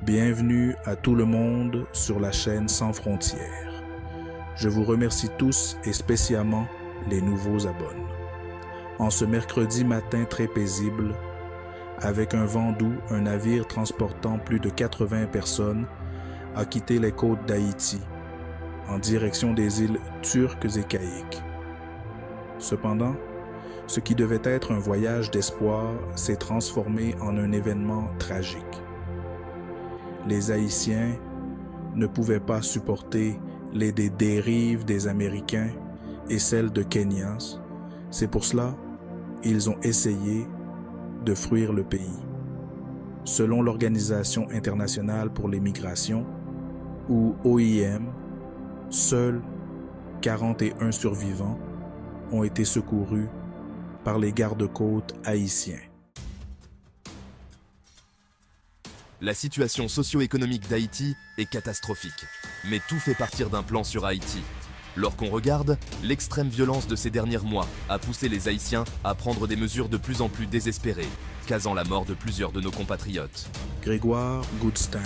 Bienvenue à tout le monde sur la chaîne Sans Frontières. Je vous remercie tous et spécialement les nouveaux abonnés. En ce mercredi matin très paisible, avec un vent doux, un navire transportant plus de 80 personnes a quitté les côtes d'Haïti en direction des îles Turques et Caïques. Cependant, ce qui devait être un voyage d'espoir s'est transformé en un événement tragique. Les Haïtiens ne pouvaient pas supporter les dérives des Américains et celles de Kenyans. C'est pour cela qu'ils ont essayé de fuir le pays. Selon l'Organisation internationale pour les migrations, ou OIM, seuls 41 survivants ont été secourus par les gardes-côtes haïtiens. La situation socio-économique d'Haïti est catastrophique, mais tout fait partir d'un plan sur Haïti. Lorsqu'on regarde, l'extrême violence de ces derniers mois a poussé les Haïtiens à prendre des mesures de plus en plus désespérées, causant la mort de plusieurs de nos compatriotes. Grégoire Goodstein,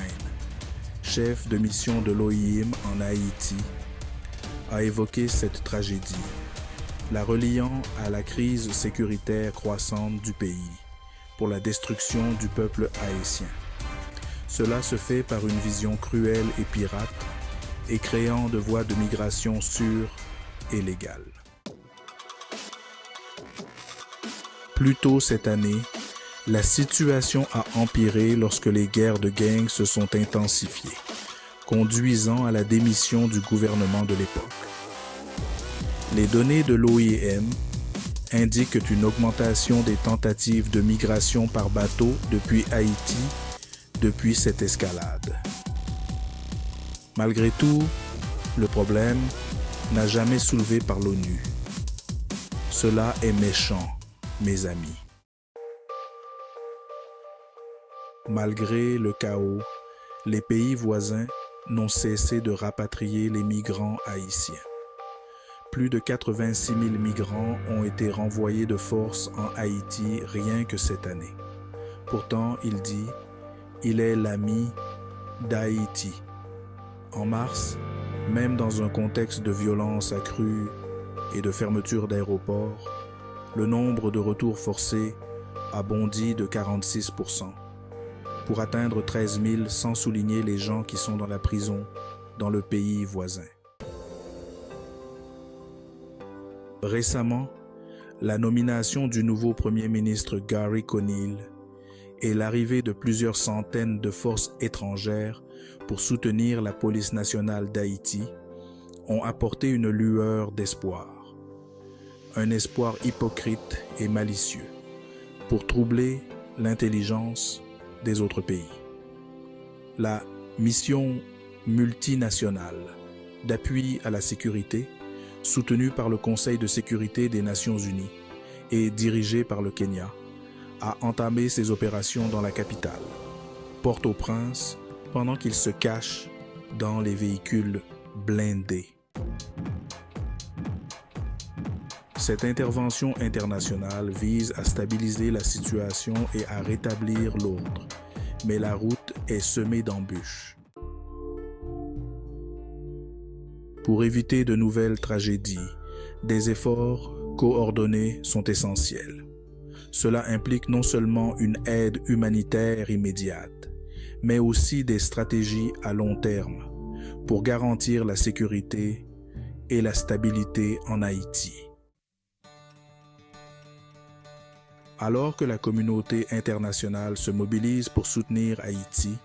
chef de mission de l'OIM en Haïti, a évoqué cette tragédie, la reliant à la crise sécuritaire croissante du pays pour la destruction du peuple haïtien. Cela se fait par une vision cruelle et pirate et créant de voies de migration sûres et légales. Plus tôt cette année, la situation a empiré lorsque les guerres de gangs se sont intensifiées, conduisant à la démission du gouvernement de l'époque. Les données de l'OIM indiquent une augmentation des tentatives de migration par bateau depuis Haïti depuis cette escalade. Malgré tout, le problème n'a jamais soulevé par l'ONU. Cela est méchant, mes amis. Malgré le chaos, les pays voisins n'ont cessé de rapatrier les migrants haïtiens. Plus de 86 000 migrants ont été renvoyés de force en Haïti rien que cette année. Pourtant, il dit, il est l'ami d'Haïti. En mars, même dans un contexte de violence accrue et de fermeture d'aéroports, le nombre de retours forcés a bondi de 46%, pour atteindre 13 000 sans souligner les gens qui sont dans la prison dans le pays voisin. Récemment, la nomination du nouveau Premier ministre Gary Conille et l'arrivée de plusieurs centaines de forces étrangères pour soutenir la police nationale d'Haïti ont apporté une lueur d'espoir. Un espoir hypocrite et malicieux pour troubler l'intelligence des autres pays. La mission multinationale d'appui à la sécurité, soutenue par le Conseil de sécurité des Nations Unies et dirigée par le Kenya, a entamé ses opérations dans la capitale, Port-au-Prince, pendant qu'il se cache dans les véhicules blindés. Cette intervention internationale vise à stabiliser la situation et à rétablir l'ordre, mais la route est semée d'embûches. Pour éviter de nouvelles tragédies, des efforts coordonnés sont essentiels. Cela implique non seulement une aide humanitaire immédiate, mais aussi des stratégies à long terme pour garantir la sécurité et la stabilité en Haïti. Alors que la communauté internationale se mobilise pour soutenir Haïti,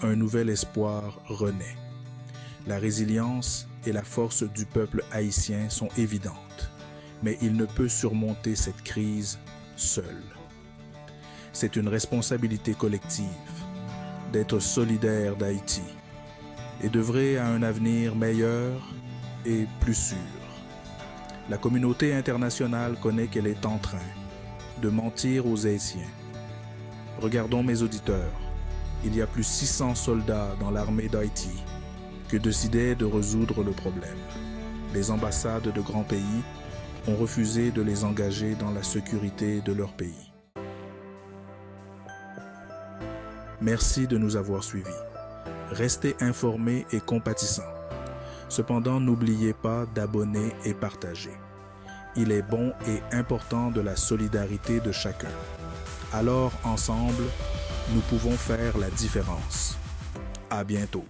un nouvel espoir renaît. La résilience et la force du peuple haïtien sont évidentes, mais il ne peut surmonter cette crise seul. C'est une responsabilité collective d'être solidaire d'Haïti et d'œuvrer à un avenir meilleur et plus sûr. La communauté internationale connaît qu'elle est en train de mentir aux Haïtiens. Regardons mes auditeurs, il y a plus 600 soldats dans l'armée d'Haïti qui décidaient de résoudre le problème. Les ambassades de grands pays ont refusé de les engager dans la sécurité de leur pays. Merci de nous avoir suivis. Restez informés et compatissants. Cependant, n'oubliez pas d'abonner et partager. Il est bon et important de la solidarité de chacun. Alors, ensemble, nous pouvons faire la différence. À bientôt.